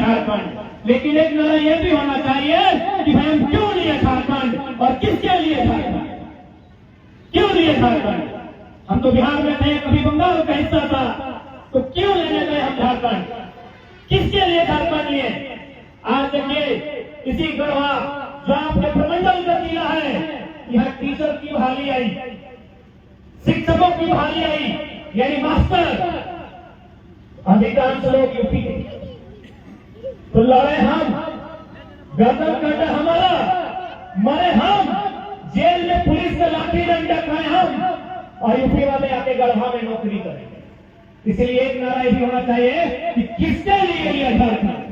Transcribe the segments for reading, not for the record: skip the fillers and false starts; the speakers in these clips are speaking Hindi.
झारखंड, लेकिन एक नारा यह भी होना चाहिए कि भाई हम क्यों लिए झारखंड और किसके लिए झारखंड, क्यों लिए झारखंड। हम तो बिहार में थे, कभी बंगाल का हिस्सा था, तो क्यों लेने गए हम झारखंड, किसके लिए झारखंड लिए। आज देखिए इसी गढ़वा जो आपके प्रमंडल का जिला है, यह टीचर की बहाली आई, शिक्षकों की बहाली आई, यानी मास्टर अधिकांश लोग यूपी के, तो लड़े हम, गर्दन कटा हमारा, मरे हम, जेल में पुलिस का लाठी डंडा खाए हम, और यूपी वाले आके गढ़वा में नौकरी करेंगे। इसलिए एक नारा भी होना चाहिए कि किसके लिए लिया झारखंड,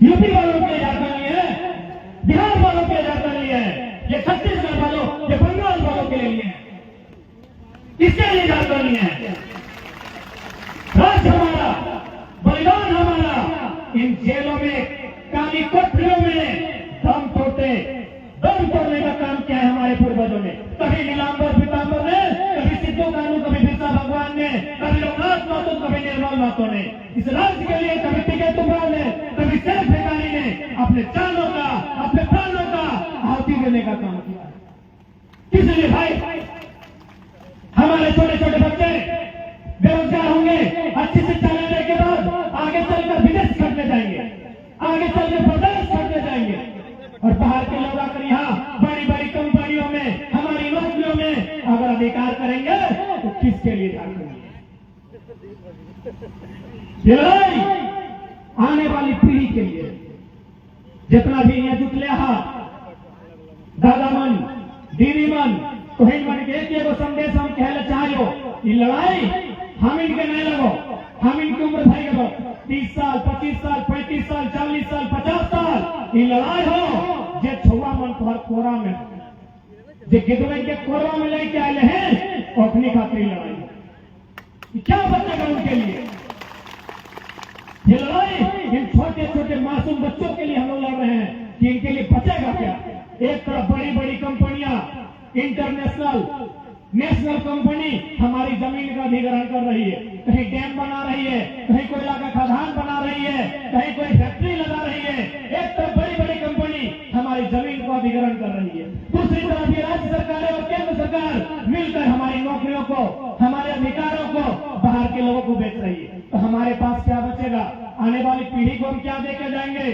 यूपी वालों के झारखंड लिए है, बिहार वालों के झारखंड लिए है, ये छत्तीसगढ़ वालों, ये बंगाल वालों के लिए है, किसके लिए झारखंड लिए है। राज हमारा, बलिदान हमारा, इन जेलों में, काली कोठरियों में दम तोड़ने का काम किया है हमारे पूर्वजों ने। कभी नीलांबर पीतांबर ने, कभी सिद्धू कानू, कभी बिरसा भगवान ने, कभी लोकनाथ महतो, कभी निर्मल महतो ने, इस राज्य के लिए कभी टीके तुमराव ने, कभी शेर भिखारी ने अपने जानों का, अपने प्राणों का आहुति देने का काम किया। इसलिए भाई हमारे छोटे छोटे बच्चे बेरोजगार होंगे, अच्छी शिक्षा लेने के बाद आगे चलकर विदेश करने जाएंगे, आगे चलकर प्रदेश करने जाएंगे, और बाहर के लोग आकर यहाँ बड़ी बड़ी कंपनियों में, हमारी नौकरियों में अगर अधिकार करेंगे तो किसके लिए झारखंड। ये लड़ाई आने वाली पीढ़ी के लिए, जितना भी यहाँ जुट लिया दादा मन, दीदी मन, तुहिन मन के एक संदेश हम कहना चाहिए, ये लड़ाई हम इनके नहीं लगो, हम इनकी उम्र भाई गो 30 साल, 25 साल, 35 साल, 40 साल, 50 साल, ये लड़ाई हो जे छुआ मन तुहर कोरा में, जे गिदवे के कोरा में लेके आए हैं, अपनी खातिर लड़ाई क्या बचेगा उनके लिए। ये लड़ाई इन छोटे छोटे मासूम बच्चों के लिए हम लोग लड़ रहे हैं कि इनके लिए बचेगा क्या। एक तरफ बड़ी बड़ी कंपनियां, इंटरनेशनल, नेशनल कंपनी हमारी जमीन का अधिग्रहण कर रही है, कहीं डैम बना रही है, कहीं कोयला का खदान बना रही है, कहीं कोई फैक्ट्री लगा रही है। एक तरफ बड़ी बड़ी कंपनी हमारी जमीन को अधिग्रहण कर रही है, दूसरी तरफ ये राज्य सरकारें और केंद्र सरकार मिलकर हमारी नौकरियों को, हमारे अधिकारों को बाहर के लोगों को बेच रही है। तो हमारे पास क्या बचेगा, आने वाली पीढ़ी को हम क्या देकर जाएंगे।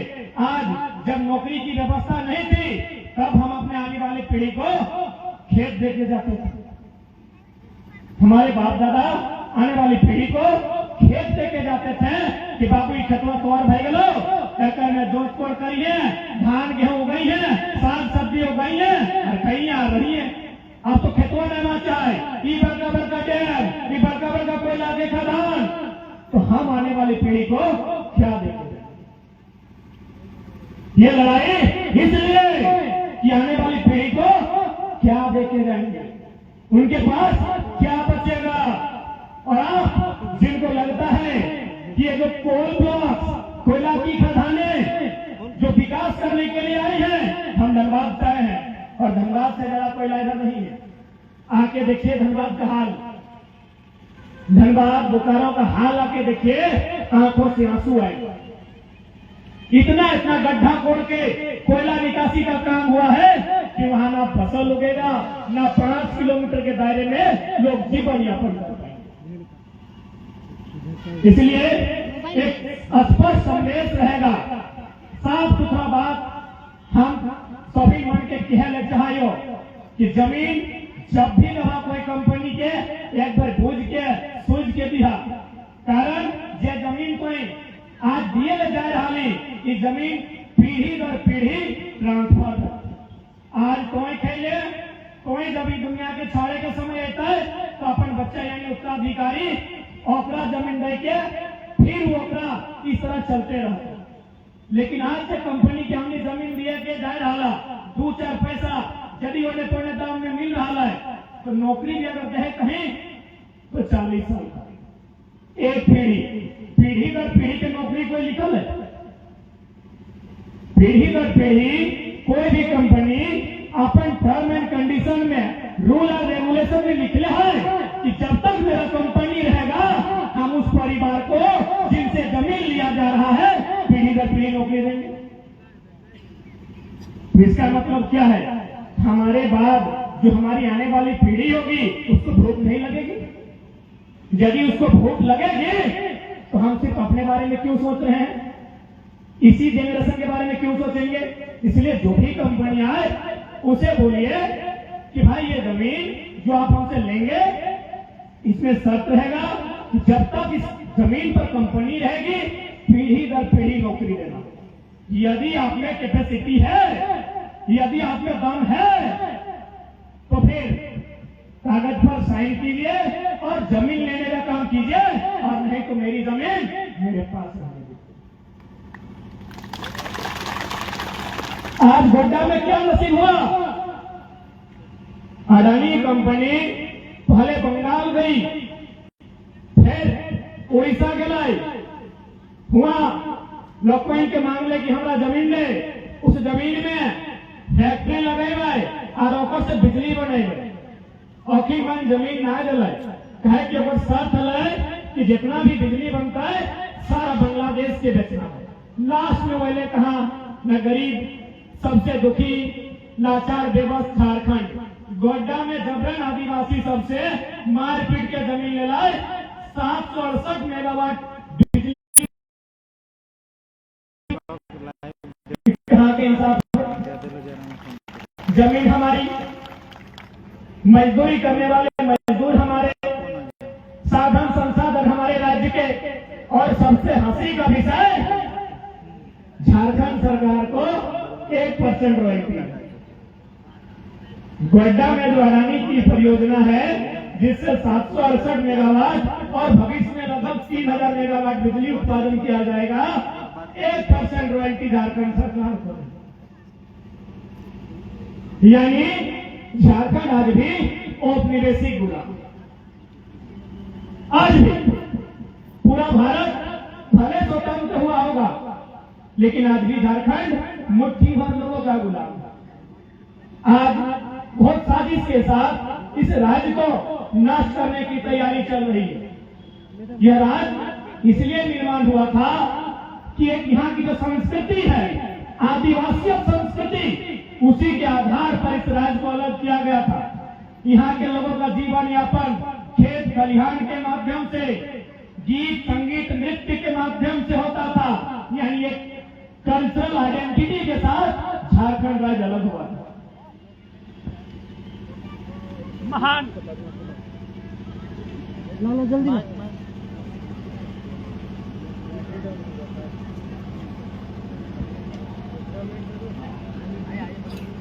आज जब नौकरी की व्यवस्था नहीं थी, तब हम अपने आने वाली पीढ़ी को खेत देके जाते थे, हमारे बाप दादा आने वाली पीढ़ी को खेत देके जाते थे कि बाबू ये खेतवा तोड़ भाई गलो, कहकर में जोत कोड़ करिए, धान गेहूं उगई है, साग सब्जी उगई है, और कहीं आ रही है। अब तो खेतवा लेना चाहे, ये बड़का बड़का डैम, ये बड़का बड़का कोयला के खदान, तो हम आने वाली पीढ़ी को क्या देंगे। ये लड़ाई इसलिए कि आने वाली पीढ़ी को क्या देके जाएंगे, उनके पास क्या बचेगा। और आप जिनको लगता है कि ये जो कोल ब्लॉक, कोयला की खदानें जो विकास करने के लिए आई हैं, हम धनबाद से आए हैं और धनबाद से बड़ा कोयला इधर नहीं है। आके देखिए धनबाद का हाल, धनबाद बोकारो का हाल आके देखिए, आंखों से आंसू आएगा। इतना इतना गड्ढा खोद के कोयला निकासी का काम हुआ है कि वहां ना फसल उगेगा, ना 5 किलोमीटर के दायरे में लोग जीवन यापन कर पाएंगे। इसलिए एक स्पष्ट संदेश रहेगा, साफ सुथरा बात हम सभी मन के कहने चाहिए कि जमीन जब भी रहा कोई कंपनी के एक बार भूज के सूझ के दिया, कारण जे जमीन कोई आज दिए ले जा रहा नहीं, जमीन पीढ़ी दर पीढ़ी ट्रांसफर। आज कोई खेले, कोई जब दुनिया के छाड़े के समय आता है तो अपन बच्चा यानी उत्तराधिकारी ओकरा जमीन दे के फिर ओकरा इस तरह चलते रहे। लेकिन आज से कंपनी के हमने जमीन दिए के जा रहा, 2-4 पैसा यदि उन्हें पौने दाम में मिल रहा है, तो नौकरी भी अगर दे कहीं तो 40 साल का एक पीढ़ी दर पीढ़ी की नौकरी कोई लिखल है। पीढ़ी दर पीढ़ी कोई भी company upon term and condition में, रूल और रेगुलेशन में लिखले है कि जब तक मेरा कंपनी रहेगा, हम उस परिवार को जिनसे जमीन लिया जा रहा है नौकरी देंगे। इसका मतलब क्या है? हमारे बाद जो हमारी आने वाली पीढ़ी होगी उसको भूख नहीं लगेगी। यदि उसको भूख लगेगी तो हम सिर्फ अपने बारे में क्यों सोच रहे हैं, इसी जनरेशन के बारे में क्यों सोचेंगे? इसलिए जो भी कंपनी आए उसे बोलिए कि भाई ये जमीन जो आप हमसे लेंगे इसमें शर्त रहेगा कि जब तक इस जमीन पर कंपनी रहेगी पीढ़ी दर पीढ़ी नौकरी देना। यदि आप में कैपेसिटी है, यदि आप में दम है तो फिर कागज पर साइन कीजिए और जमीन लेने का काम कीजिए, और नहीं तो मेरी जमीन मेरे पास रहने दीजिए। आज गोड्डा में क्या नसीब हुआ? अडानी कंपनी पहले बंगाल गई, फिर उड़ीसा गई, हुआ लोग के मांगले कि हमारा जमीन दे, उस जमीन में फैक्ट्री लगाए और ओकर से बिजली बने और जमीन ना जलाए, कहे कि अगर शर्त है कि जितना भी बिजली बनता है सारा बांग्लादेश के बेचना है। लास्ट में वाले कहा मैं गरीब सबसे दुखी लाचार बेबस झारखंड, गोड्डा में जबरन आदिवासी सबसे मारपीट के जमीन ले लाए, 768 मेगावाट बिजली कहाँ के हिसाब जमीन हमारी, मजदूरी करने वाले मजदूर हमारे, साधन संसाधन हमारे राज्य के, और सबसे हंसी का विषय झारखंड सरकार को 1% रॉयल्टी। गोड्डा में जो अडानी की परियोजना है जिससे 768 मेगावाट और भविष्य में लगभग 3000 मेगावाट बिजली उत्पादन किया जाएगा, 1% रॉयल्टी झारखंड सरकार को। यानी झारखंड आज भी औपनिवेशिक गुलाम। आज भी पूरा भारत भले स्वतंत्र हुआ होगा लेकिन आज भी झारखंड मुट्ठी भर लोगों का गुलाम। आज बहुत साजिश के साथ इस राज्य को नष्ट करने की तैयारी चल रही है। यह राज्य इसलिए निर्माण हुआ था कि एक यहाँ की जो संस्कृति है आदिवासी संस्कृति, उसी के आधार पर इस राज्य को अलग किया गया था। यहाँ के लोगों का जीवन यापन खेत खलिहान के माध्यम से, गीत संगीत नृत्य के माध्यम से होता था। यानी एक कल्चरल आइडेंटिटी के साथ झारखंड राज्य अलग हुआ था। महान जल्दी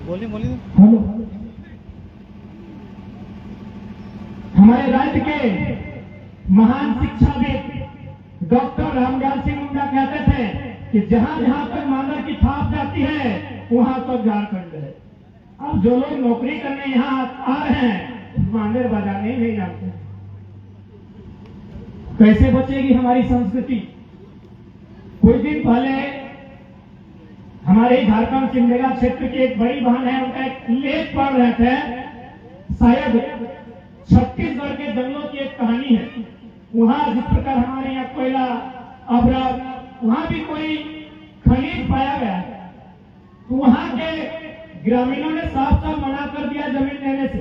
बोलिए। हेलो, हमारे राज्य के महान शिक्षाविद डॉक्टर रामलाल सिंह मुंडा कहते थे कि जहां जहां तक मानव की छाप जाती है वहां तक झारखंड है। अब जो लोग नौकरी करने यहाँ आ रहे हैं मांगर बजाने नहीं जानते, कैसे बचेगी हमारी संस्कृति? कुछ दिन पहले हमारे झारखंड सिमडेगा क्षेत्र की एक बड़ी बहन है, उनका एक लेख पढ़ रहे थे, शायद छत्तीसगढ़ के जंगलों की एक कहानी है। वहां जिस प्रकार हमारे यहाँ कोयला अवराध, वहां भी कोई खनिज पाया गया है, तो वहां के ग्रामीणों ने साफ साफ मना कर दिया जमीन लेने से।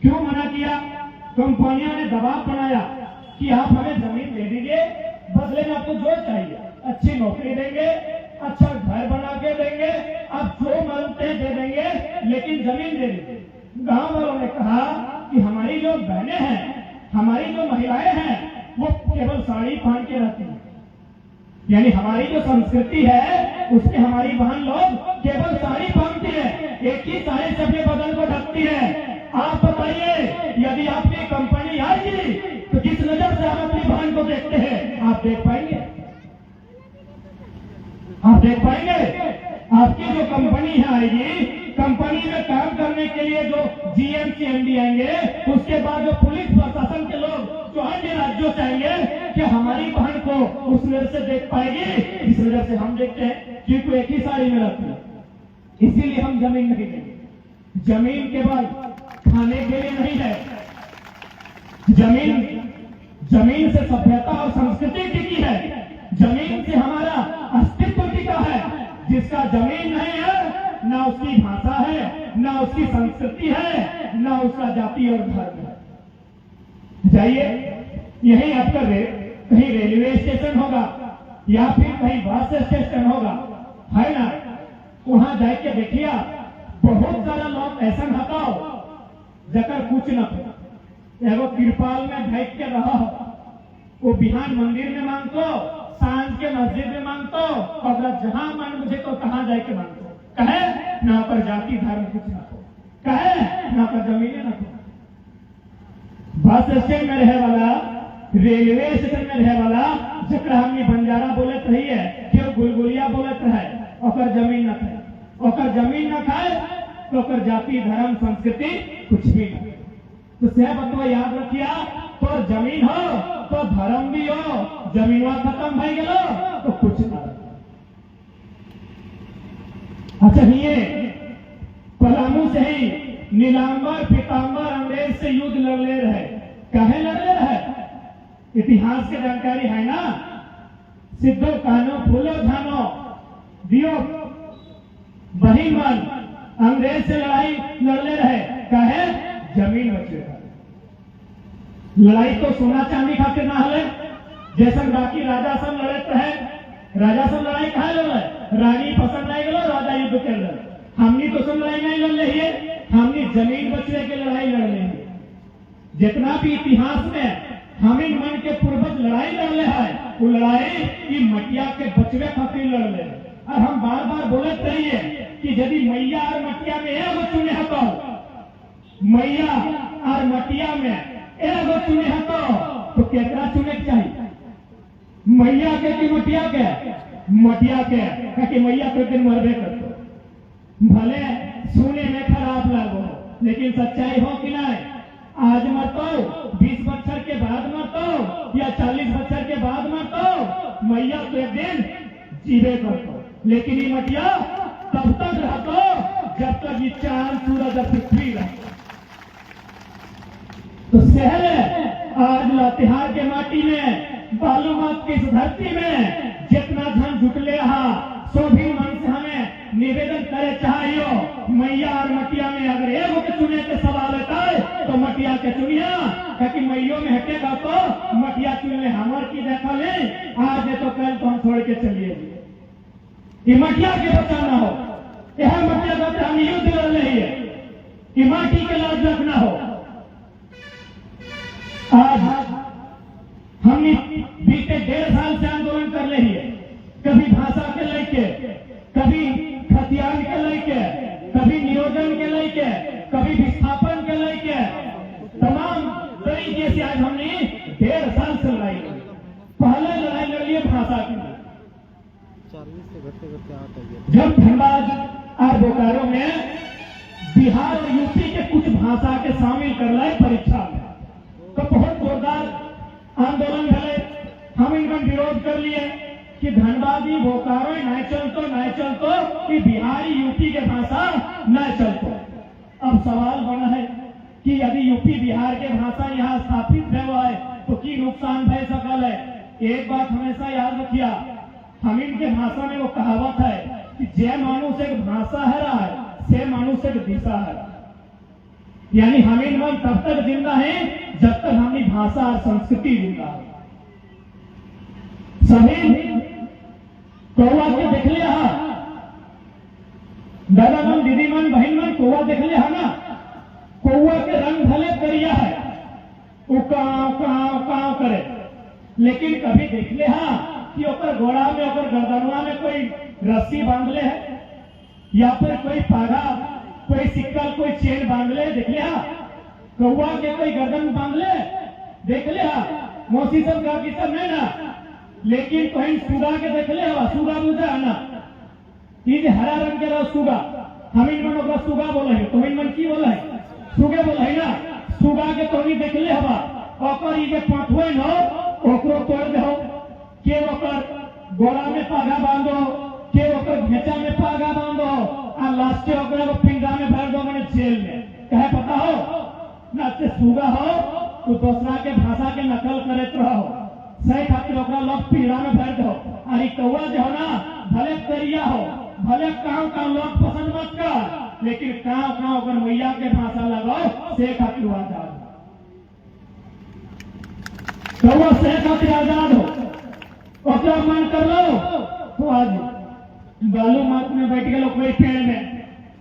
क्यों मना किया? कंपनियों ने दबाव बनाया कि आप हमें जमीन दे दीजिए, बदले में आपको जो चाहिए अच्छी नौकरी देंगे, अच्छा घर बना के देंगे, आप जो मांगते हैं दे देंगे, लेकिन जमीन दे देंगे। गांव वालों ने कहा कि हमारी जो बहनें हैं, हमारी जो महिलाएं हैं, वो केवल साड़ी पहन के रहती हैं। यानी हमारी जो संस्कृति है उसमें हमारी बहन लोग केवल साड़ी पहनती है, एक ही साड़ी से अपने बदन को ढकती है। आप बताइए, यदि आपकी कंपनी आएगी तो जिस नजर से आप अपनी बहन को देखते हैं आप देख पाएंगे? आप देख पाएंगे? आपकी जो कंपनी है आएगी, कंपनी में काम करने के लिए जो जीएमसी एमडी आएंगे, उसके बाद जो पुलिस प्रशासन के लोग जो अन्य राज्यों से आएंगे, क्या हमारी बहन को उस नजर से देख पाएगी? इस नजर से हम देखते हैं क्योंकि एक ही साड़ी में रहती है। इसीलिए हम जमीन नहीं देंगे। जमीन केवल खाने के लिए नहीं है, जमीन से सभ्यता और संस्कृति टिकी है, जमीन से हमारा अस्तित्व टिका है। जिसका जमीन नहीं है, ना उसकी भाषा है, ना उसकी संस्कृति है, ना उसका जाति और धर्म है। जाइए, यही आपका कहीं रेलवे स्टेशन होगा या फिर कहीं बस स्टेशन होगा, है ना, वहां जाके देखिए बहुत सारा लोग ऐसा हटाओ जकर कुछ न हो, एगो तिरपाल में ढक के रहो, वो बिहान मंदिर में मांगतो, सांझ के मस्जिद में मांगतो, और जहां मन मुझे तो कहां जाके मांगतो, कहे ना पर जाति धर्म कुछ न हो, कहे ना पर जमीन न हो। बस स्टैंड में रहे वाला, रेलवे स्टेशन में रहे वाला, जकरा हमने बंजारा बोलत रही है, क्यों गुलगुलिया बोलत है, ओकर जमीन न खाए, ओकर जमीन न खाए तो ओकर जाति धर्म संस्कृति कुछ भी नहीं। तो से बतवा याद रखिया, तो जमीन हो तो धर्म भी हो, जमीनवा खत्म भाई गेलो तो कुछ ना। अच्छा, ये पलामू से ही नीलांबर पीतांबर अंग्रेज से युद्ध लड़ले रहे, कहे लड़ले रहे, इतिहास की जानकारी है ना। सिद्धो कानो फूलो धानो दियो बहिन मन, अंग्रेज से लड़ाई लड़ले रहे, कहे जमीन बचे। लड़ाई तो सोना चांदी खातिर ना हले, जैसन बाकी राजा सब लड़त रहे, राजा सब लड़ाई कहा लड़े, रानी पसंद नहीं गलो, राजा युद्ध कर रहे। हमनी तो सब लड़ाई नहीं लड़ रही है, हमने जमीन बचने के लड़ाई लड़ रही है। जितना भी इतिहास में हमिन मन के पूर्वज लड़ाई लड़ले है, वो लड़ाई की मटिया के बचवे खातिर लड़ले। और हम बार बार बोलते रहिए कि यदि मैया और मटिया में एगो चुने हतो, मैया और मटिया में एगो चुने हतो, तो केकरा चुने के चाहिए? मैया के कि मटिया के? मटिया के, कि मैया तो दिन मरबे करतो। भले सुने में खराब लगो, लेकिन सच्चाई हो कि नहीं? आज मरतो, 20 बच्चर के बाद मरतो, या 40 बच्चर के बाद मरतो, मैया तो एक दिन जीवे करतो, लेकिन ये मटिया तब तक रहतो जब तक ये चांद सूरज और पृथ्वी रहतो। तो शहर आज लातेहार के माटी में, बालू मात की इस धरती में जितना धन जुटले रहा, सो भी मन से हमें निवेदन करे चाहिए, मैया और मटिया में अगर एगो के चुने के सवाल है तो मटिया के चुनिया, क्योंकि मैयो में हटेगा तो मटिया चुनले हमर की देखा ले, आज है तो कल तो हम छोड़ के चलिए। ये मटिया के बचाना हो, यह मटिया का हम युद्ध लड़ रही है कि माटी के लाज रखना हो। आज हमने बीते 1.5 साल से आंदोलन कर रही है, कभी भाषा के लेके, कभी खतियान के लेके, कभी नियोजन के लेके, कभी विस्थापन के लेके, तमाम तरीके से आज हमने 1.5 साल से लड़ाई लड़ी। पहले लड़ाई लड़ी है भाषा की, जब धनबाद और बोकारो में बिहार और यूपी के कुछ भाषा के शामिल कर लाई परीक्षा में, तो बहुत जोरदार आंदोलन भले, हम इनका विरोध कर लिए कि धनबादी बोकारो नहीं चलतो कि बिहारी यूपी के भाषा नहीं चलतो। अब सवाल बना है कि यदि यूपी बिहार के भाषा यहाँ स्थापित हुआ है तो की नुकसान भय सकल है। एक बात हमेशा याद रखिया, हम इनके भाषा में वो कहावत है कि जय मानुष एक भाषा है रहा है, से मानुष एक दिशा है। यानी हमीन मन तब तक जिंदा है जब तक हमारी भाषा और संस्कृति जिंदा है। सभी कौवा के देख लिया, दादा मन, दीदी मन, बहन मन, कौवा देख लिया ना। कौवा के रंग भले करिया है, वो काव काव काव करे, लेकिन कभी देख लिया कि ओकर घोड़ा में, ओकर गर्दनवा में कोई रस्सी बांध ले है, या फिर कोई पागा, कोई सिक्का, कोई चेन बांध ले, देख लिया? कौवा के कोई गर्दन बांध ले, देख लिया? मौसी सब का सब नहीं ना, लेकिन कहीं सुगा के देख ले, सुगा बुझा ना, ये हरा रंग के रहा सुगा, हम इन मन ओकरा सुगा बोले है, तो इन मन की बोला है? सुगे बोला है ना। सुगा के तो नहीं देख ले हवा, ओकर ये पाठवे न ओकरो तोड़ दे हो, के ओकर गोड़ा में पागा बांधो, के ओकर घेचा में पागा बांधो, आ लास्टे ओकरा को पिंडा में भर दो, मैंने जेल में। कहे पता हो ना, सुगा हो तो दूसरा के भाषा के नकल करते रहो, सही खातिर ओकरा लोग पीड़ा में भर दो। अरे कौआ जो ना भले करिया हो, भले काम लोग पसंद मत कर, लेकिन काम ओकर मैया के भाषा लगाओ, से खातिर आजाद कौआ, से खातिर आजाद हो। ओकरा मन कर लो तो आज बालू मात में बैठ गए कोई पेड़ में,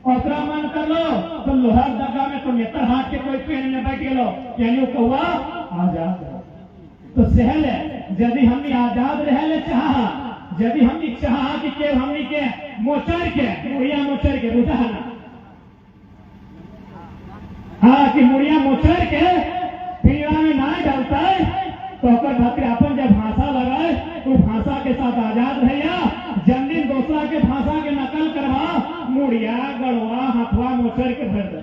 ओकरा मन कर लो तो लोहा दगा में तो नेतर हाथ के कोई पेड़ में बैठ गए, यानी कौआ आजाद है। तो सहल है यदि हमने आजाद रहले चाहा, यदि हमने चाहा कि के हमने के मोचर के मुड़िया मोचर के बुझा ना, हाँ कि मुड़िया मोचर के पीड़ा में ना डालता है तो ओकर खातिर अपन जब भाषा लगाए तो भाषा के साथ आजाद रहिया। जन्दिन दूसरा के भाषा के नकल करवा, मुड़िया गड़वा हथवा मोचर के भर दे।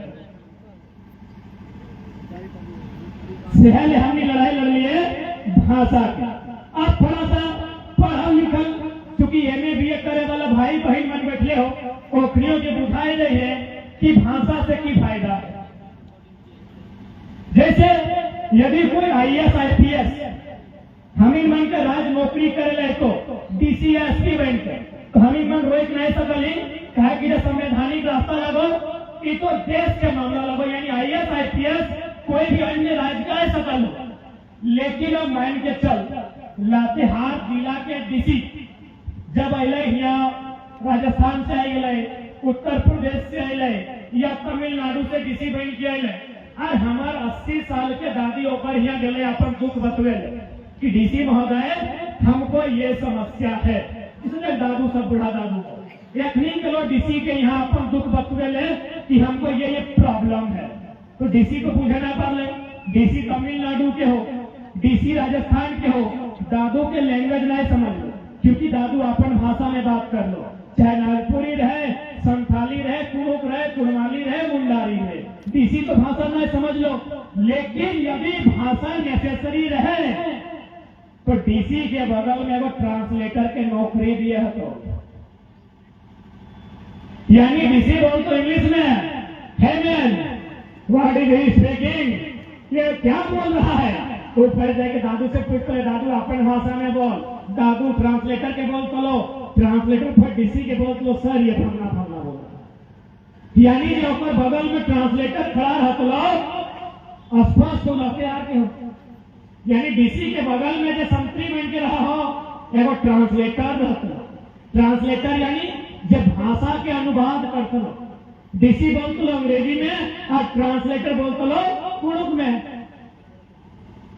सहल हमने लड़ाई लड़ लिए भाषा का। अब थोड़ा सा पढ़ा लिखल क्योंकि एमए बीए करे वाला भाई बहन मन बैठे हो, ओखरियों के बुझाए रही है कि भाषा से की फायदा है। जैसे यदि कोई आईएएस आईपीएस हमी मन के राज नौकरी करे ले तो डीसी या एसपी बन के तो हमी मन रोक नहीं सकली, कहे कि संवैधानिक रास्ता लगो, ये तो देश के मामला लगो, यानी आईएएस आईपीएस कोई भी अन्य राज्य का सकल हो। लेकिन अब मान के चल लातेहार जिला के डीसी जब अले यहाँ राजस्थान से अले, उत्तर प्रदेश से अले या तमिलनाडु से डीसी बन के अले, और हमार 80 साल के दादी ऊपर यहाँ गए अपन दुख बतवे कि डीसी महोदय हमको ये समस्या है, इसलिए दादू सब बुढ़ा दादू यखनी चलो डीसी के यहाँ अपन दुख बतवे ले कि हमको ये प्रॉब्लम है। तो डीसी को पूछना पड़ ले, डीसी तमिलनाडु के हो, डीसी राजस्थान के हो, दादू के लैंग्वेज नहीं समझ लो, क्योंकि दादू अपन भाषा में बात कर लो, चाहे नागपुरी रहे, संथाली रहे, कुरुक रहे, कुड़माली रहे, मुंडारी रहे, डीसी तो भाषा नहीं समझ लो। लेकिन यदि भाषा नेसेसरी रहे तो डीसी के बगल में वो ट्रांसलेटर के नौकरी दिए है, तो यानी डीसी बोल तो इंग्लिश में है man what is he speaking, ये क्या बोल रहा है, तो फिर जाके दादू से पूछ ले, दादू अपन भाषा में बोल, दादू ट्रांसलेटर के बोल चलो, ट्रांसलेटर फिर डीसी के बोल चलो, सर ये फलना फलना बोल रहा, यानी जो बगल में ट्रांसलेटर खड़ा रहता स्पष्ट होना तैयार के हो, यानी डीसी के बगल में जो संतरी बन के रहा हो एगो ट्रांसलेटर रहता, ट्रांसलेटर यानी जब भाषा के अनुवाद करते हो, डीसी बोलते लो अंग्रेजी में और ट्रांसलेटर बोलते लो उर्दू में,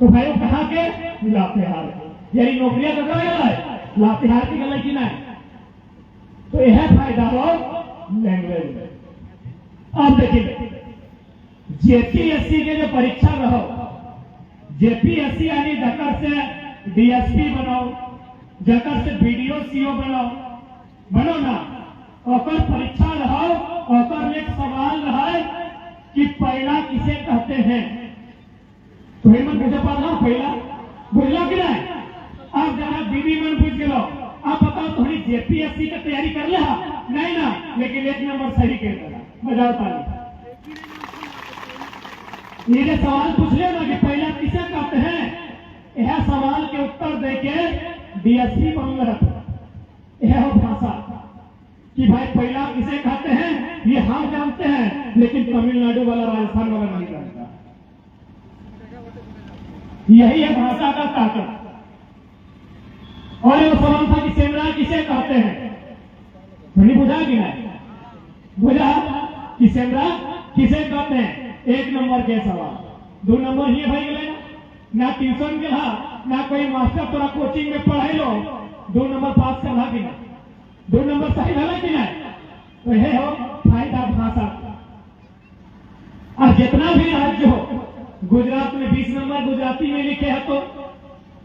तो भाई कहा के लातेहार, यानी नौकरियां ककड़ा गया है, लातेहार की गलत की नहीं, तो यह फायदा हो लैंग्वेज में। अब देखिए जेपीएससी के जो परीक्षा रहो, जेपीएससी यानी जकर से डीएसपी बनाओ, जकर से बीडीओ सीओ बनो ना, ओकर परीक्षा रहो, ओकर एक सवाल रहा कि पहला किसे कहते हैं, तो मन पूछे पाला पहला बुझला कि नहीं, अब जरा बीबी मन पूछ गलो, आप बताओ थोड़ी जेपीएससी की तैयारी कर लिया नहीं ना, लेकिन एक नंबर सही कर दिया, मजा पानी ये जो सवाल पूछ ले ना कि पहला किसे कहते हैं, यह सवाल के उत्तर देके डीएसपी बन रहा, यह हो भाषा कि भाई पहला किसे कहते हैं ये हम जानते हैं, लेकिन तमिलनाडु वाला राजस्थान वाला नहीं जानता, यही है भाषा का ताकत। और ये सवाल था कि सेमरा किसे कहते हैं, नहीं बुझा कि नहीं बुझा कि सेमरा किसे कहते हैं, एक नंबर के सवाल, दो नंबर ये भाई गए ना ट्यूशन के ना कोई मास्टर तोरा कोचिंग में पढ़ाई लो, दो नंबर पास कर कि ना, दो नंबर सही भला कि नहीं, तो यह हो फायदा भाषा। और जितना भी राज्य हो, गुजरात में 20 नंबर गुजराती में लिखे हैं, तो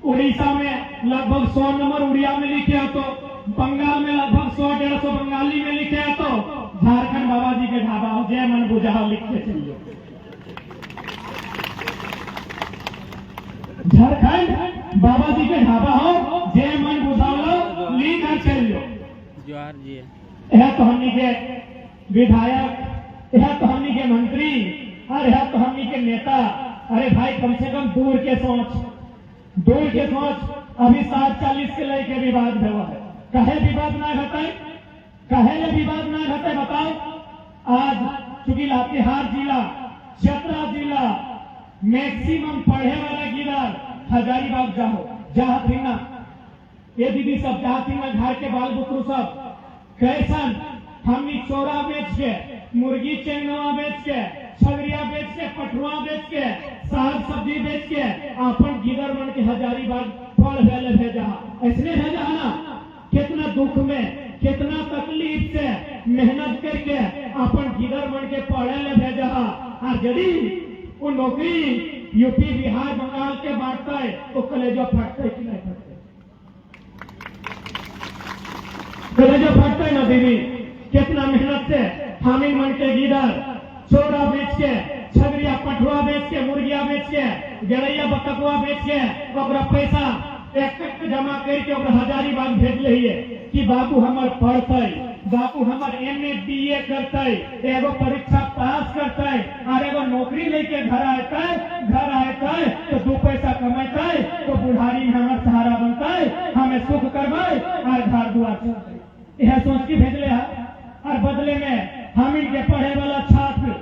उड़ीसा में लगभग 100 नंबर उड़िया में लिखे हैं, तो बंगाल में लगभग 100-150 बंगाली में लिखे हैं, तो झारखंड बाबा जी के ढाबा हो जय मन बुझा लिख के चलिए, झारखंड बाबा जी के ढाबा हो जय मन बुझाओ ली कर चलियो, जोहार जी, यह तो हमनी के विधायक, यह तो हमनी के मंत्री, और यह तो हमनी के नेता, अरे भाई कम से कम दूर के सोच, अभी 7:40 के लेके विवाद हुआ है। कहे विवाद ना घटे, कहे विवाद ना घटे, बताओ। आज चूंकि लातेहार जिला, चतरा जिला मैक्सिमम पढ़े वाला गिरर हजारीबाग जाओ, जहाँ थी ना ये दीदी सब, जहाँ थी ना घर के बाल बुतरू सब कैसन हमनी चोरा बेच के, मुर्गी चेंगवा बेच के, छगरिया बेच के, पटुआ बेच के, साग सब्जी बेच के अपन गिदर बन के हजारीबाग पढ़ भेले भेजा। ऐसने भेजा ना, कितना दुख में, कितना तकलीफ से मेहनत करके अपन गिदर बन के पढ़े ले भेजा। और यदि वो नौकरी यूपी बिहार बंगाल के बांटता है तो कलेजा फटते कि नहीं फटते? कलेजा फटता है ना दीदी। कितना मेहनत से हामिल मन के गिदर चोरा बेच के, छगरिया पठुआ बेच के, मुर्गिया बेच के, गड़ैया बतकुआ बेच के ओकरा पैसा एक जमा करके ओकरा हजारीबाग भेज रही है कि बाबू हमर पढ़ते, बाबू हमर MA BA करते, एगो परीक्षा पास करते और एगो नौकरी लेके घर आते तो 2 पैसा कमाते तो बुढ़ारी में हमार सहारा बनते, हमें सुख करवाए और घर दुआर चलते। यह सोच के भेजले है। और बदले में हम इनके पढ़े वाला छात्र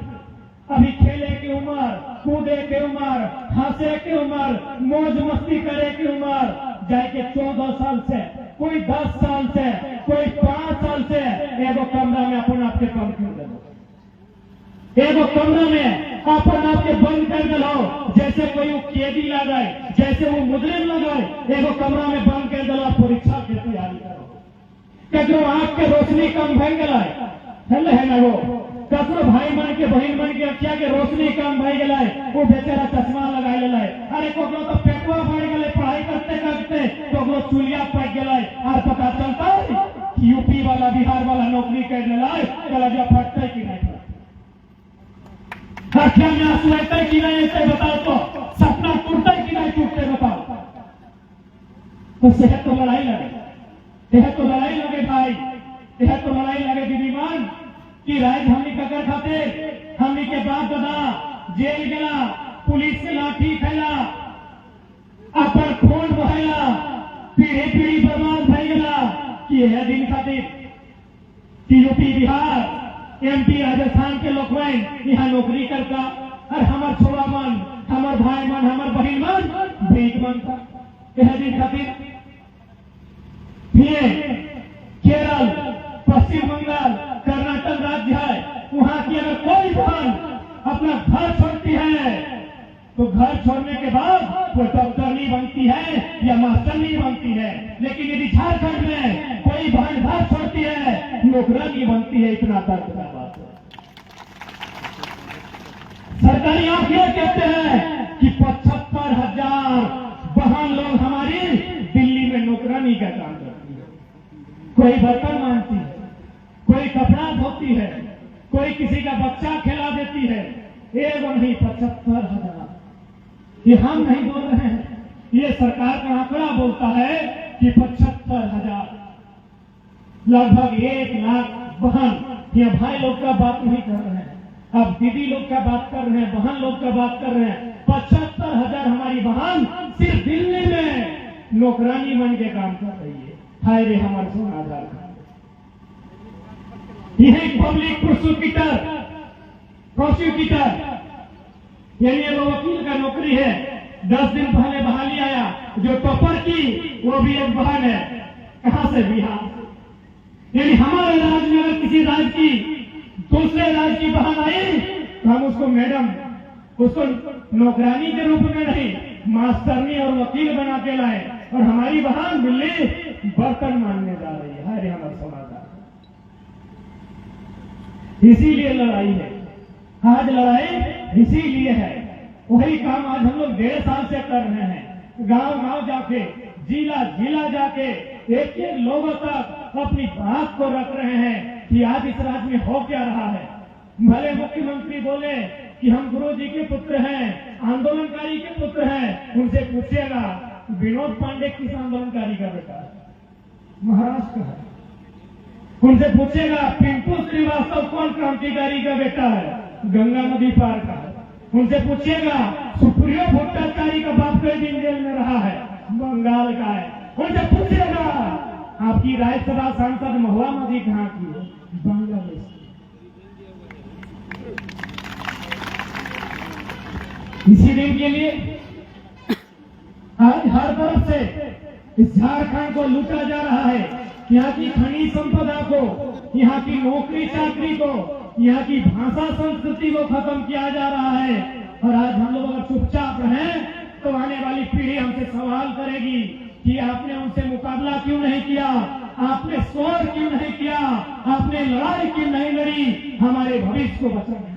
अभी खेले की उम्र, कूदे की उम्र, हंसे की उम्र, मौज मस्ती करे की उम्र, जाके 14 साल से, कोई 10 साल से, कोई 5 साल से एगो कमरा में अपन आपके कम क्यों दे, एगो कमरा में अपन आपके बंद कर दो, जैसे कोई कैदी लगाए, जैसे वो मुजरिम लगाए, एगो कमरा में बंद कर दो, परीक्षा की तैयारी करो। ककरो आंख के रोशनी कम भय गलाय है ना, वो ककरो भाई मन के बहन मन के अखिया के रोशनी कम भय गलाय, वो बेचारा चश्मा लगाए लेलाय। अरे कोकरो तो पेटवा बढ़ गए पढ़ाई करते करते, कोकरो चुलिया पक गलाय और पता चलता कि यूपी वाला बिहार वाला नौकरी कर लेलाय, कलेजा फटते कि नहीं फटते? अखिया में आंसू आते कि नहीं ऐसे बताओ तो, सपना टूटते कि नहीं टूटते बताओ? तो सेहत तो लड़ाई लगे, यह तो लड़ाई लगे भाई, यह तो लड़ाई लगे दीदीमान कि राजधानी ककर खातिर हमनी के बाप दादा जेल गला, पुलिस के लाठी खैला, अपन खून बहायला, पीढ़ी पीढ़ी बर्बाद भई गला कि यह दिन खातिर कि यूपी बिहार MP राजस्थान के लोग यहाँ नौकरी करता और हमार छोड़ा मन, हमार भाई मन, हमार बहन मन भीख बनता। यह दिन खातिर केरल, पश्चिम बंगाल, कर्नाटक राज्य है, वहां की अगर कोई बहन अपना घर छोड़ती है तो घर छोड़ने के बाद वो डॉक्टर नहीं बनती है या मास्टर नहीं बनती है। लेकिन यदि झारखंड में कोई बहन घर छोड़ती है, नौकरानी बनती है। इतना दर्दनाक बात है। सरकारी आंकड़े कहते हैं कि 75,000 बहन लोग हमारी दिल्ली में नौकरानी का काम करती है। कोई बर्तन मांगती है, कोई कपड़ा धोती है, कोई किसी का बच्चा खिला देती है। एवं नहीं 75,000। ये हम नहीं बोल रहे हैं, ये सरकार का आंकड़ा बोलता है कि 75,000 लगभग 1 लाख बहन। ये भाई लोग का बात नहीं कर रहे हैं, अब दीदी लोग का बात कर रहे हैं, बहन लोग का बात कर रहे हैं। 75,000 हमारी बहन सिर्फ दिल्ली में नौकरानी बन के काम कर रही है। हाय रे हमारे सोना झारखंड। यह पब्लिक प्रोसिक्यूटर यानी वो वकील का नौकरी है। 10 दिन पहले बहाली आया, जो टॉपर की वो भी एक बहन है। कहां से? बिहार। यानी हमारे राज्य में अगर किसी राज्य की दूसरे राज्य की बहन आई तो हम उसको मैडम, उसको नौकरानी के रूप में नहीं, मास्टरनी और वकील बना के लाए। और हमारी बहन दिल्ली बर्तन मांगने जा रही है। हरे हमारे समाचार, इसीलिए लड़ाई है। आज लड़ाई इसीलिए है। वही काम आज हम लोग 1.5 साल से कर रहे हैं। गांव गांव जाके, जिला जिला जाके एक एक लोगों तक अपनी बात को रख रहे हैं कि आज इस राज्य में हो क्या रहा है। भले मुख्यमंत्री बोले कि हम गुरु जी के पुत्र हैं, आंदोलनकारी के पुत्र हैं। उनसे पूछिएगा विनोद पांडे किस आंदोलनकारी का बेटा है? महाराष्ट्र का है। उनसे पूछेगा पिंटू श्रीवास्तव कौन क्रांतिकारी का बेटा है? गंगा नदी पार का है। उनसे पूछिएगा सुप्रियो भट्टाचार्य का बाप कई दिन जेल में रहा है, बंगाल का है। उनसे पूछिएगा आपकी राज्यसभा सांसद महुआ मजी कहाँ की है? बांग्लादेश। इसी दिन के लिए आज हर तरफ से इस झारखंड को लूटा जा रहा है। यहाँ की खनिज संपदा को, यहाँ की नौकरी चाकरी को, यहाँ की भाषा संस्कृति को खत्म किया जा रहा है। और आज हम लोग अगर चुपचाप रहें तो आने वाली पीढ़ी हमसे सवाल करेगी कि आपने उनसे मुकाबला क्यों नहीं किया, आपने शोर क्यों नहीं किया, आपने लड़ाई क्यों नहीं लड़ी हमारे भविष्य को बचाने।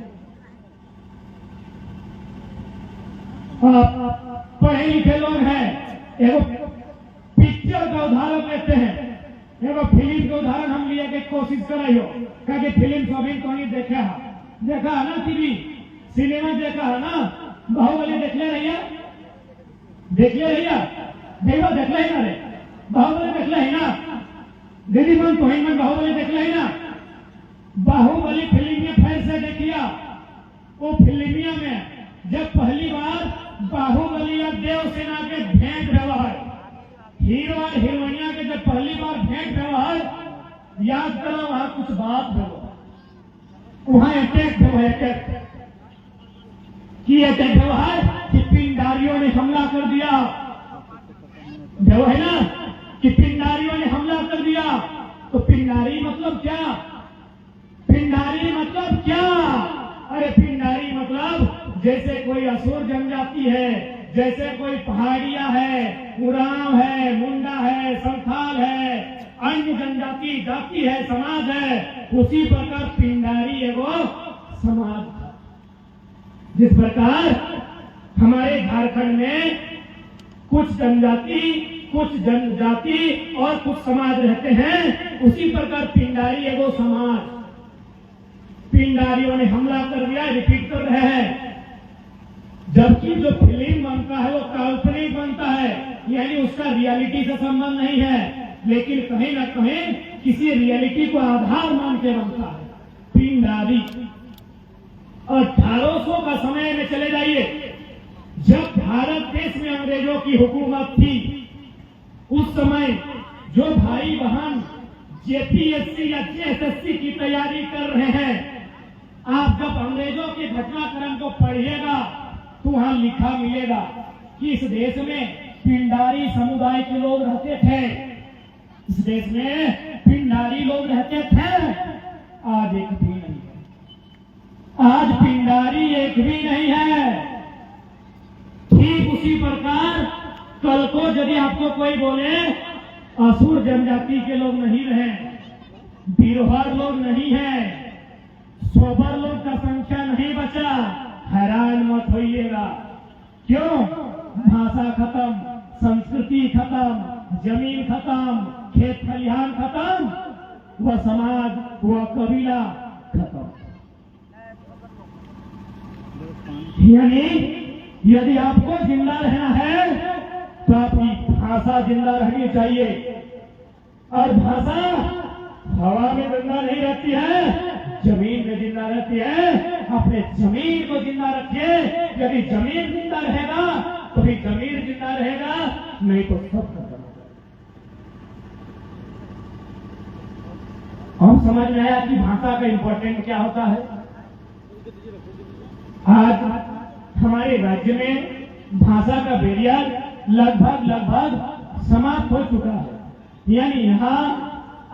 पढ़े लिखे लोग हैं, एगो पिक्चर का उदाहरण लेते हैं, एगो फिल्म का उदाहरण हम लिए के कोशिश करियो कि फिल्म सभी तो नहीं देखा है ना, टीवी सिनेमा देखा है ना, बाहुबली देख ले रही है, देखा ही ना रे, बाहुबली देख ले ना दीदी मन तो मन बाहुबली देख ले ना। बाहुबली फिल्म में फिर से देखिया, वो फिल्मिया में जब पहली बार बाहुबली और देवसेना के भेंट व्यवहार, हीरो और हीरोइनिया के जब पहली बार भेंट व्यवहार, याद करो वहां कुछ बात हो, वहां अटैक व्यवहार कि पिंडारियों ने हमला कर दिया, जो है ना कि पिंडारियों ने हमला कर दिया। तो पिंडारी मतलब क्या? पिंडारी मतलब क्या? अरे पिंडारी मतलब जैसे कोई असुर जनजाति है, जैसे कोई पहाड़िया है, उरांव है, मुंडा है, संथाल है, अन्य जनजाति जाति है, समाज है, उसी प्रकार पिंडारी एगो समाज है। जिस प्रकार हमारे झारखंड में कुछ जनजाति, कुछ जनजाति और कुछ समाज रहते हैं, उसी प्रकार पिंडारी एगो समाज। पिंडारियों ने हमला कर दिया, रिपीट कर रहे हैं, जबकि जो फिल्म बनता है वो काल्पनिक बनता है, यानी उसका रियलिटी से संबंध नहीं है, लेकिन कहीं ना कहीं किसी रियलिटी को आधार मान के बनता है। पिंडारी 1800 का समय में चले जाइए, जब भारत देश में अंग्रेजों की हुकूमत थी, उस समय जो भाई बहन जेपीएससी या जेएसएससी की तैयारी कर रहे हैं, आप जब अंग्रेजों के घटनाक्रम को पढ़िएगा तो वहां लिखा मिलेगा कि इस देश में पिंडारी समुदाय के लोग रहते थे, इस देश में पिंडारी लोग रहते थे। आज एक भी नहीं है, आज पिंडारी एक भी नहीं है। ठीक उसी प्रकार कल को यदि आपको कोई बोले असुर जनजाति के लोग नहीं रहे, बिरहर लोग नहीं है, सोबर लोग का संख्या नहीं बचा, हैरान मत होइएगा। क्यों? भाषा खत्म, संस्कृति खत्म, जमीन खत्म, खेत खलिहान खत्म, वह समाज, वह कबीला खत्म। यानी यदि आपको जिंदा रहना है तो आपकी भाषा जिंदा रहनी चाहिए, और भाषा हवा में जिंदा नहीं रहती है, जमीन में जिंदा रहती है। अपने जमीन को जिंदा रखिए, यदि जमीन जिंदा रहेगा तो भी जमीन जिंदा रहेगा, नहीं तो सब खत्म। हम समझ में आया कि भाषा का इंपॉर्टेंट क्या होता है। आज हमारे राज्य में भाषा का बैरियर लगभग समाप्त हो चुका है। यानी यहाँ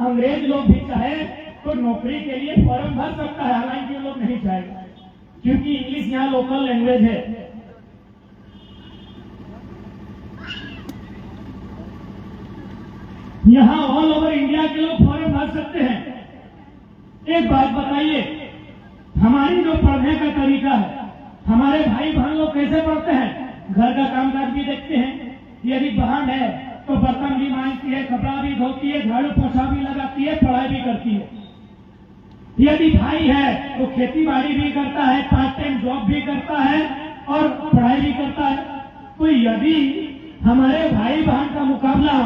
अंग्रेज लोग भी चाहे तो नौकरी के लिए फॉर्म भर सकता है, हालांकि लोग नहीं चाहेगा, क्योंकि इंग्लिश यहाँ लोकल लैंग्वेज है। यहाँ ऑल ओवर इंडिया के लोग फॉर्म भर सकते हैं। एक बात बताइए, हमारी जो पढ़ने का तरीका है, हमारे भाई बहन लोग कैसे पढ़ते हैं? घर का कामकाज भी देखते हैं, यदि बहन है तो बर्तन भी मांजती है, कपड़ा भी धोती है, झाड़ू पोछा भी लगाती है, पढ़ाई भी करती है। यदि भाई है तो खेती बाड़ी भी करता है, पार्ट टाइम जॉब भी करता है और पढ़ाई भी करता है। तो यदि हमारे भाई बहन का मुकाबला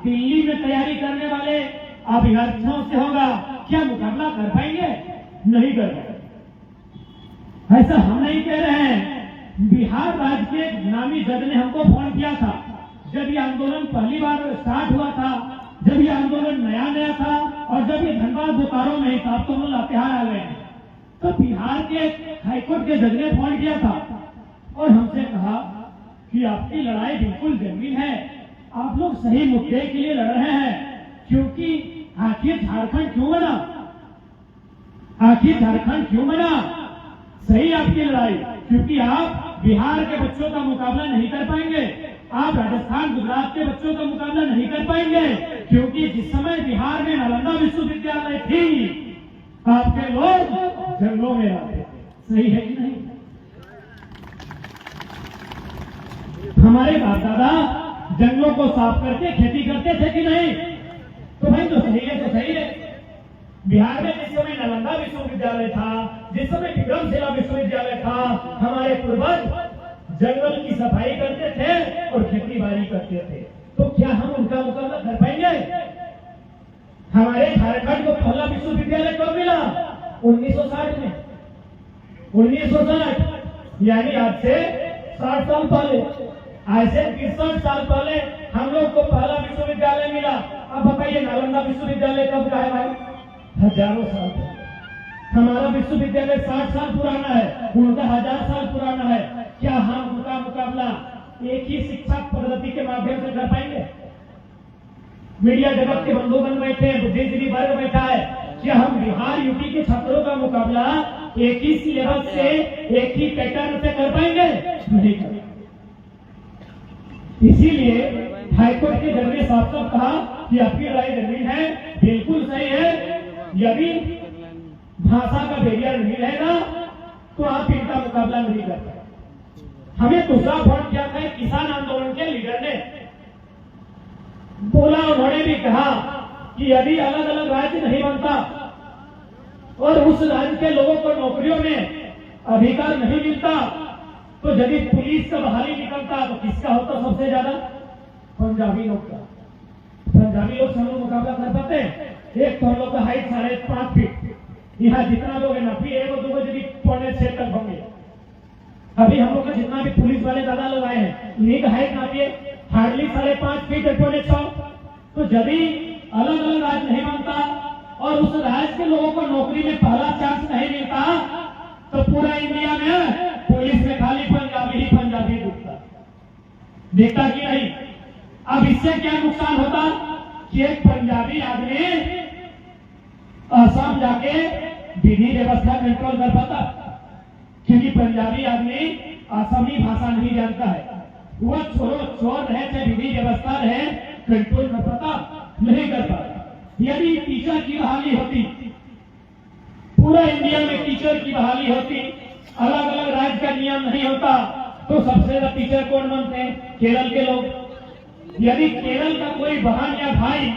दिल्ली में तैयारी करने वाले अभ्यर्थियों से होगा, क्या मुकाबला कर पाएंगे? नहीं कर पाएंगे। ऐसा हम नहीं कह रहे हैं। बिहार राज्य के नामी जज ने हमको फोन किया था, जब ये आंदोलन पहली बार स्टार्ट हुआ था, जब ये आंदोलन नया नया था और जब ये धनबाद बोकारो में ही था, तो हम लोग लातेहार आ गए हैं, तो बिहार के हाईकोर्ट के जज ने फोन किया था और हमसे कहा कि आपकी लड़ाई बिल्कुल जमीन है, आप लोग सही मुद्दे के लिए लड़ रहे हैं, क्योंकि आखिर झारखंड क्यों बना, आखिर झारखंड क्यों बना, सही आपकी लड़ाई, क्योंकि आप बिहार के बच्चों का मुकाबला नहीं कर पाएंगे, आप राजस्थान गुजरात के बच्चों का मुकाबला नहीं कर पाएंगे, क्योंकि जिस समय बिहार में नालंदा विश्वविद्यालय थी, आपके लोग जंगलों में रहते थे, सही है कि नहीं? हमारे बाप दादा जंगलों को साफ करके खेती करते थे कि नहीं? तो भाई तो सही है, तो सही है। बिहार में जिस समय नालंदा विश्वविद्यालय था, जिस समय विक्रमशिला विश्वविद्यालय था, हमारे पूर्वज जंगल की सफाई करते थे और खेती बाड़ी करते थे, तो क्या हम उनका मुकाबला कर पाएंगे? हमारे झारखंड को पहला विश्वविद्यालय कब मिला? 1960 में, 1960, यानी आज से 60 साल पहले, आज से 63 साल पहले हम लोग को पहला विश्वविद्यालय मिला। अब बताइए नालंदा विश्वविद्यालय कब का है भाई? हजारों साल। हमारा विश्वविद्यालय 60 साल पुराना है, उनका 1000 साल पुराना है। क्या हम उनका मुकाबला एक ही शिक्षा पद्धति के माध्यम से कर पाएंगे? मीडिया जगत के बंधुगण बैठे हैं, बुद्धिजीवी वर्ग बैठा है, क्या हम बिहार यूपी के छात्रों का मुकाबला एक ही सिलेबस से, एक ही पैटर्न से कर पाएंगे? नहीं कर। इसीलिए हाईकोर्ट के जज ने साफ साफ कहा कि आपकी राय जमीन है, बिल्कुल सही है, यदि भाषा का बैरियर नहीं रहेगा तो आप इनका मुकाबला नहीं कर पाए। हमें दूसरा फोन किया था किसान आंदोलन के लीडर ने, बोला, उन्होंने भी कहा कि यदि अलग अलग राज्य नहीं बनता और उस राज्य के लोगों को नौकरियों में अधिकार नहीं मिलता, तो यदि पुलिस का बहाली निकलता तो किसका होता सबसे ज्यादा? पंजाबी लोग का। पंजाबी लोग से हम लोग मुकाबला कर पाते हैं? एक तो हम लोग का हाइट 5.5 फीट, यहाँ जितना लोग है ना, फिर एक दो यदि 6.5 तक होंगे। अभी हम लोग का जितना भी पुलिस वाले दादा लोग आए हैं, इन्हीं का हाइट नापिए, हार्डली 5.5 फीट 6.6। तो यदि अलग अलग राज्य नहीं बनता और उस राज्य के लोगों को नौकरी में पहला चांस नहीं मिलता, तो पूरा इंडिया में पुलिस में खाली पंजाबी ही पंजाबी दिखता कि नहीं? अब इससे क्या नुकसान होता कि एक पंजाबी आदमी असम जाके विधि व्यवस्था कंट्रोल कर पाता, क्योंकि पंजाबी आदमी असमी भाषा नहीं जानता है, वह चोर रहे थे, विधि व्यवस्था रहे, कंट्रोल कर पाता नहीं कर पाता। यदि टीचर की बहाली होती, पूरा इंडिया में टीचर की बहाली होती, अलग अलग राज्य का नियम नहीं होता, तो सबसे ज्यादा टीचर कौन बनते हैं? केरल के लोग। यदि केरल का कोई बहन या भाई